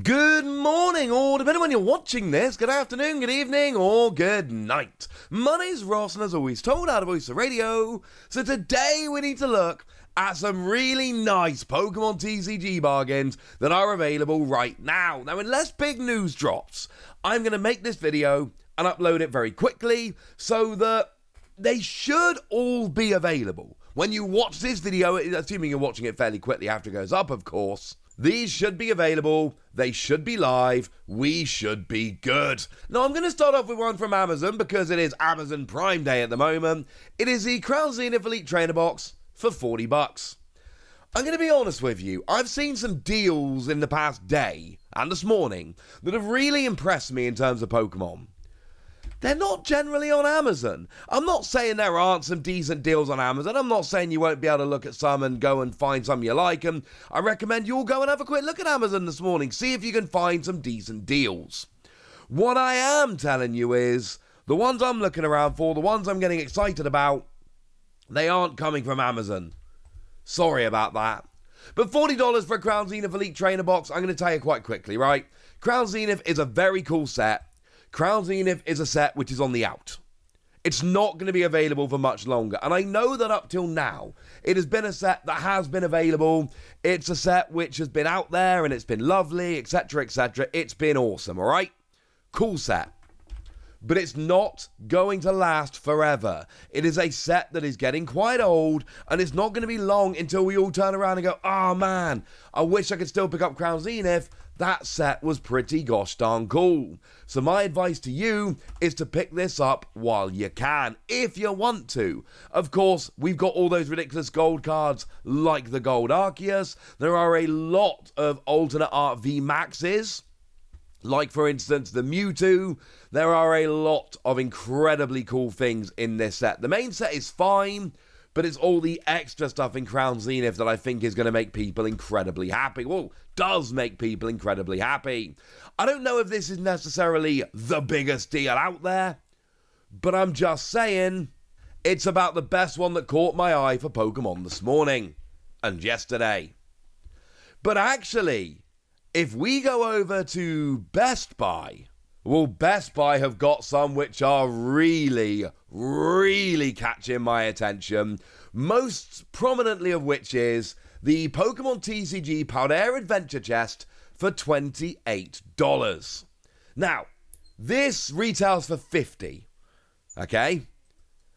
Good morning, or depending on when you're watching this, good afternoon, good evening, or good night. My name's Ross, and as always, told out of Voice of Radio. So today we need to look at some really nice Pokémon TCG bargains that are available right now. Now, unless big news drops, I'm going to make this video and upload it very quickly so that they should all be available. When you watch this video, assuming you're watching it fairly quickly after it goes up, of course, these should be available, they should be live, we should be good. Now, I'm going to start off with one from Amazon because it is Amazon Prime Day at the moment. It is the Crown Zenith Elite Trainer Box for $40. I'm going to be honest with you, I've seen some deals in the past day and this morning that have really impressed me in terms of Pokemon. They're not generally on Amazon. I'm not saying there aren't some decent deals on Amazon. I'm not saying you won't be able to look at some and go and find some you like. And I recommend you all go and have a quick look at Amazon this morning. See if you can find some decent deals. What I am telling you is, the ones I'm looking around for, the ones I'm getting excited about, they aren't coming from Amazon. Sorry about that. But $40 for a Crown Zenith Elite Trainer Box, I'm going to tell you quite quickly, right? Crown Zenith is a very cool set. Crown Zenith is a set which is on the out. It's not going to be available for much longer. And I know that up till now, it has been a set that has been available. It's a set which has been out there and it's been lovely, etc., etc. It's been awesome, all right? Cool set. But it's not going to last forever. It is a set that is getting quite old, and it's not going to be long until we all turn around and go, oh man, I wish I could still pick up Crown Zenith. That set was pretty gosh darn cool. So my advice to you is to pick this up while you can, if you want to. Of course, we've got all those ridiculous gold cards like the Gold Arceus. There are a lot of alternate art VMAXs. Like, for instance, the Mewtwo. There are a lot of incredibly cool things in this set. The main set is fine, but it's all the extra stuff in Crown Zenith that I think is going to make people incredibly happy. Well, does make people incredibly happy. I don't know if this is necessarily the biggest deal out there, but I'm just saying it's about the best one that caught my eye for Pokemon this morning and yesterday. But actually, if we go over to Best Buy, well, Best Buy have got some which are really, really catching my attention. Most prominently of which is the Pokémon TCG Powder Adventure Chest for $28. Now, this retails for $50, okay?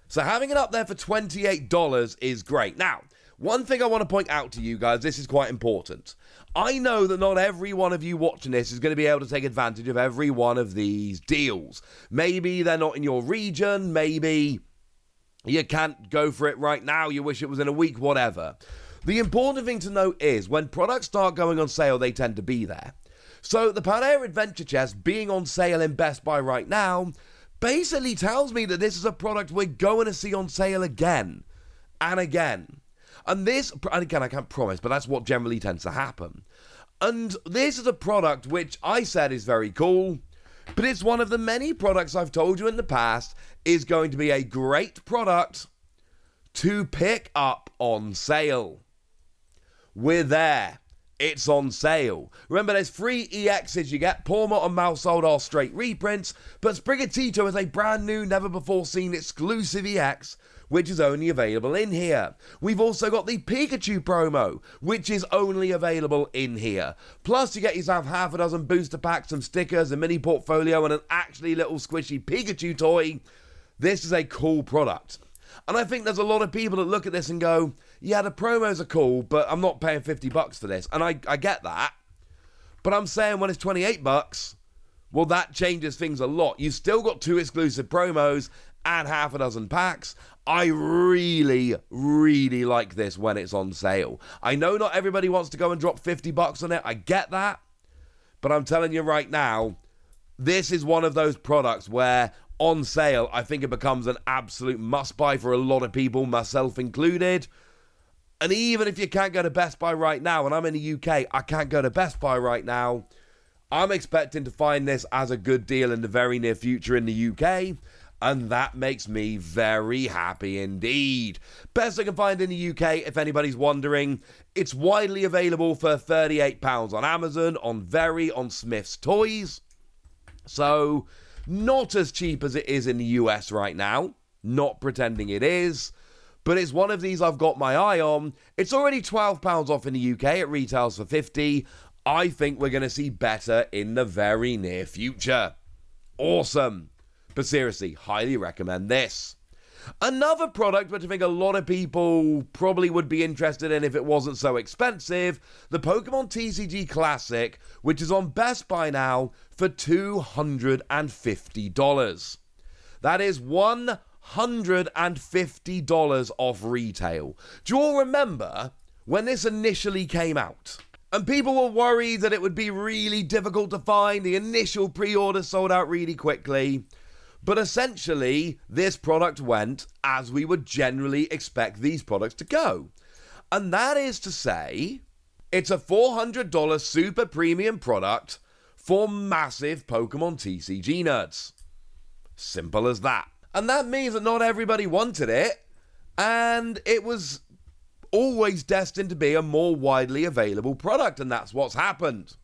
So having it up there for $28 is great. Now, one thing I want to point out to you guys, this is quite important. I know that not every one of you watching this is going to be able to take advantage of every one of these deals. Maybe they're not in your region, maybe you can't go for it right now, you wish it was in a week, whatever. The important thing to note is, when products start going on sale, they tend to be there. So the Powder Adventure Chest being on sale in Best Buy right now basically tells me that this is a product we're going to see on sale again and again. And this, and again, I can't promise, but that's what generally tends to happen. And this is a product which I said is very cool, but it's one of the many products I've told you in the past is going to be a great product to pick up on sale. We're there. It's on sale. Remember, there's 3 EXs you get. Pawmot and Maushold are straight reprints, but Sprigatito is a brand new, never-before-seen exclusive EX, which is only available in here. We've also got the Pikachu promo, which is only available in here. Plus, you get yourself half a dozen booster packs, some stickers, a mini portfolio, and an actually little squishy Pikachu toy. This is a cool product. And I think there's a lot of people that look at this and go, yeah, the promos are cool, but I'm not paying $50 for this. And I get that. But I'm saying when it's $28, well, that changes things a lot. You've still got 2 exclusive promos and half a dozen packs. I really, really like this when it's on sale. I know not everybody wants to go and drop $50 on it. I get that. But I'm telling you right now, this is one of those products where on sale, I think it becomes an absolute must-buy for a lot of people, myself included. And even if you can't go to Best Buy right now, and I'm in the UK, I can't go to Best Buy right now, I'm expecting to find this as a good deal in the very near future in the UK. And that makes me very happy indeed. Best I can find in the UK, if anybody's wondering. It's widely available for £38 on Amazon, on Very, on Smith's Toys. So, not as cheap as it is in the US right now. Not pretending it is. But it's one of these I've got my eye on. It's already £12 off in the UK. It retails for £50. I think we're going to see better in the very near future. Awesome. But seriously, highly recommend this. Another product which I think a lot of people probably would be interested in if it wasn't so expensive, the Pokémon TCG Classic, which is on Best Buy now for $250. That is $150 off retail. Do you all remember when this initially came out? And people were worried that it would be really difficult to find. The initial pre-order sold out really quickly. But essentially, this product went as we would generally expect these products to go. And that is to say, it's a $400 super premium product for massive Pokemon TCG nerds. Simple as that. And that means that not everybody wanted it, and it was always destined to be a more widely available product, and that's what's happened.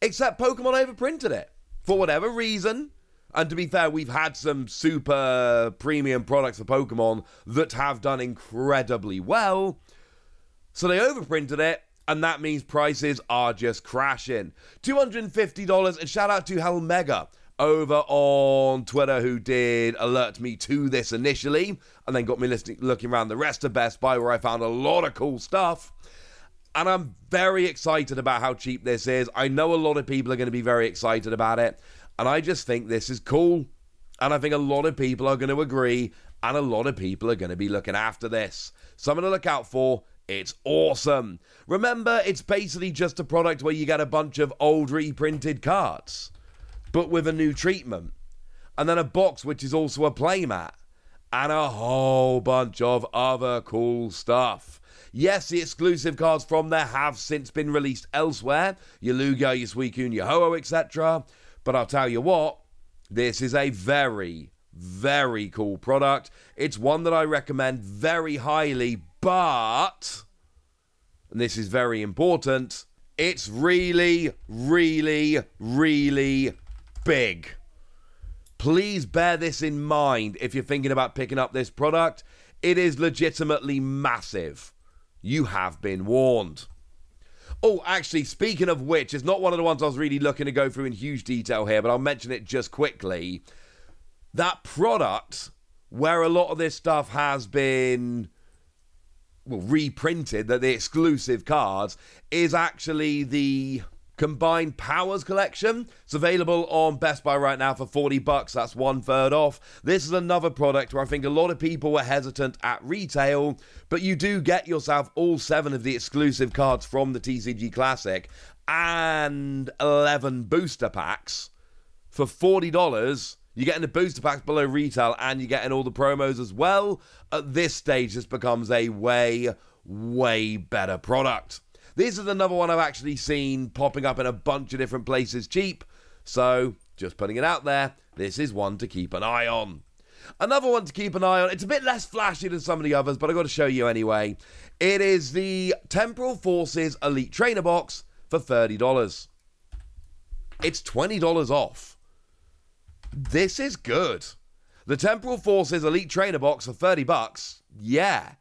Except Pokemon overprinted it, for whatever reason. And to be fair, we've had some super premium products for Pokemon that have done incredibly well. So they overprinted it, and that means prices are just crashing. $250, and shout out to Helmega over on Twitter who did alert me to this initially, and then got me looking around the rest of Best Buy where I found a lot of cool stuff. And I'm very excited about how cheap this is. I know a lot of people are going to be very excited about it. And I just think this is cool. And I think a lot of people are going to agree. And a lot of people are going to be looking after this. Something to look out for. It's awesome. Remember, it's basically just a product where you get a bunch of old reprinted cards, but with a new treatment. And then a box which is also a playmat. And a whole bunch of other cool stuff. Yes, the exclusive cards from there have since been released elsewhere. Your Lugia, your Suicune, your Ho-Oh, etc. But I'll tell you what, this is a very, very cool product. It's one that I recommend very highly, but, and this is very important, it's really, really, really big. Please bear this in mind if you're thinking about picking up this product. It is legitimately massive. You have been warned. Oh, actually, speaking of which, it's not one of the ones I was really looking to go through in huge detail here, but I'll mention it just quickly. That product, where a lot of this stuff has been reprinted, that the exclusive cards, is actually the Combined Powers collection. It's available on Best Buy right now for $40. That's 1/3 off. This is another product where I think a lot of people were hesitant at retail, but you do get yourself all 7 of the exclusive cards from the TCG Classic and 11 booster packs for $40. You're getting the booster packs below retail and you're getting all the promos as well. At this stage, this becomes a way, way better product. This is another one I've actually seen popping up in a bunch of different places cheap. So, just putting it out there, this is one to keep an eye on. Another one to keep an eye on, it's a bit less flashy than some of the others, but I've got to show you anyway. It is the Temporal Forces Elite Trainer Box for $30. It's $20 off. This is good. The Temporal Forces Elite Trainer Box for $30, yeah.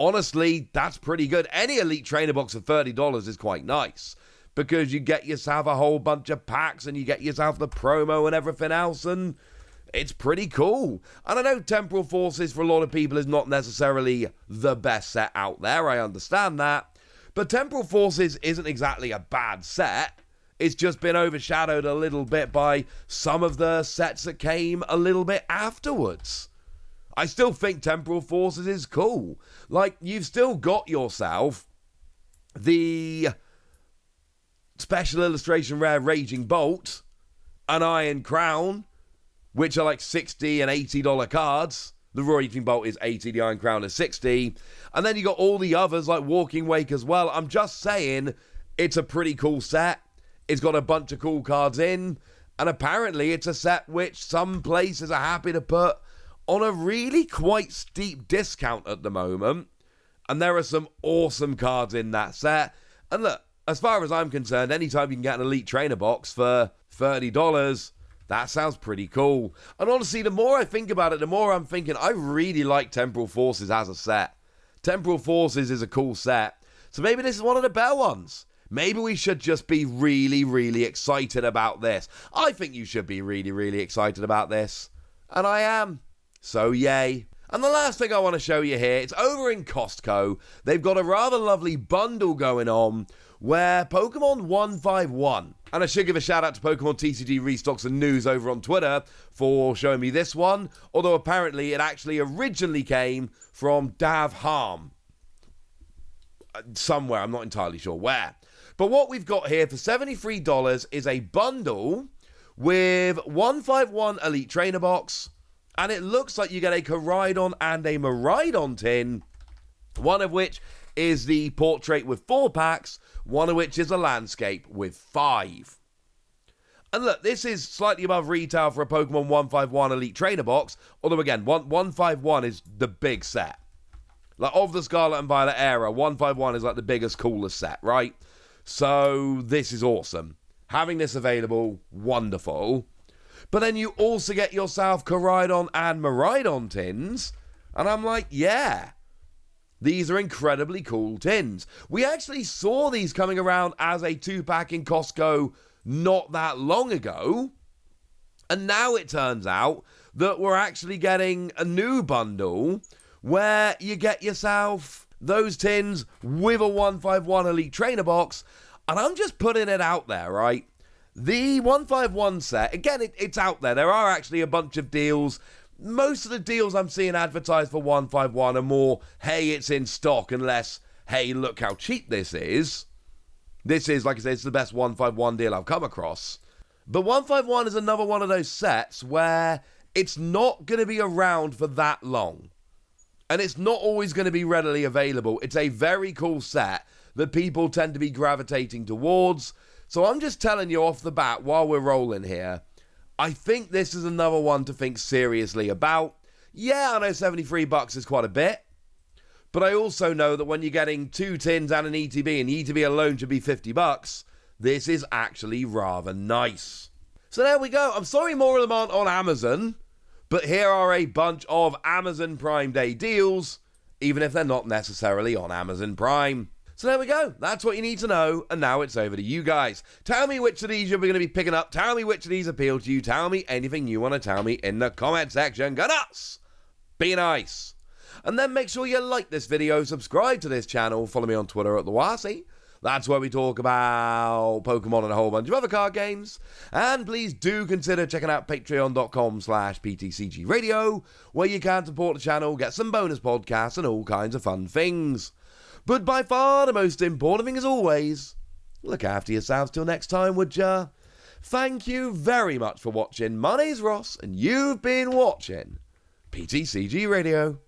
Honestly, that's pretty good. Any Elite Trainer Box for $30 is quite nice, because you get yourself a whole bunch of packs and you get yourself the promo and everything else, and it's pretty cool. And I know Temporal Forces for a lot of people is not necessarily the best set out there, I understand that, but Temporal Forces isn't exactly a bad set. It's just been overshadowed a little bit by some of the sets that came a little bit afterwards. I still think Temporal Forces is cool. Like, you've still got yourself the Special Illustration Rare Raging Bolt, an Iron Crown, which are like $60 and $80 cards. The Raging Bolt is $80, the Iron Crown is $60. And then you got all the others like Walking Wake as well. I'm just saying, it's a pretty cool set. It's got a bunch of cool cards in. And apparently it's a set which some places are happy to put on a really quite steep discount at the moment. And there are some awesome cards in that set. And look, as far as I'm concerned, anytime you can get an Elite Trainer box for $30, that sounds pretty cool. And honestly, the more I think about it, the more I'm thinking I really like Temporal Forces as a set. Temporal Forces is a cool set. So maybe this is one of the better ones. Maybe we should just be really, really excited about this. I think you should be really, really excited about this. And I am. So yay. And the last thing I want to show you here, it's over in Costco. They've got a rather lovely bundle going on where Pokémon 151, and I should give a shout out to Pokémon TCG Restocks and News over on Twitter for showing me this one, although apparently it actually originally came from Dav Harm. Somewhere, I'm not entirely sure where. But what we've got here for $73 is a bundle with 151 Elite Trainer Box, and it looks like you get a Koraidon and a Miraidon tin, one of which is the portrait with 4 packs, one of which is a landscape with 5. And look, this is slightly above retail for a Pokemon 151 Elite Trainer Box, although again, 151 is the big set. Like, of the Scarlet and Violet era, 151 is like the biggest, coolest set, right? So, this is awesome. Having this available, wonderful. But then you also get yourself Koraidon and Miraidon tins. And I'm like, yeah. These are incredibly cool tins. We actually saw these coming around as a 2-pack in Costco not that long ago. And now it turns out that we're actually getting a new bundle where you get yourself those tins with a 151 Elite Trainer box. And I'm just putting it out there, right? The 151 set, again, it's out there. There are actually a bunch of deals. Most of the deals I'm seeing advertised for 151 are more, hey, it's in stock, and less, hey, look how cheap this is. This is, like I said, it's the best 151 deal I've come across. But 151 is another one of those sets where it's not going to be around for that long. And it's not always going to be readily available. It's a very cool set that people tend to be gravitating towards. So I'm just telling you off the bat while we're rolling here, I think this is another one to think seriously about. Yeah, I know $73 is quite a bit. But I also know that when you're getting 2 tins and an ETB, and the ETB alone should be $50, this is actually rather nice. So there we go. I'm sorry more of them aren't on Amazon. But here are a bunch of Amazon Prime Day deals, even if they're not necessarily on Amazon Prime. So there we go. That's what you need to know. And now it's over to you guys. Tell me which of these you're going to be picking up. Tell me which of these appeal to you. Tell me anything you want to tell me in the comment section. Go nuts! Be nice. And then make sure you like this video, subscribe to this channel, follow me on Twitter at TheWasi. That's where we talk about Pokemon and a whole bunch of other card games. And please do consider checking out patreon.com/PTCGradio, where you can support the channel, get some bonus podcasts, and all kinds of fun things. But by far the most important thing, as always, look after yourselves till next time, would ya? Thank you very much for watching. My name's Ross, and you've been watching PTCG Radio.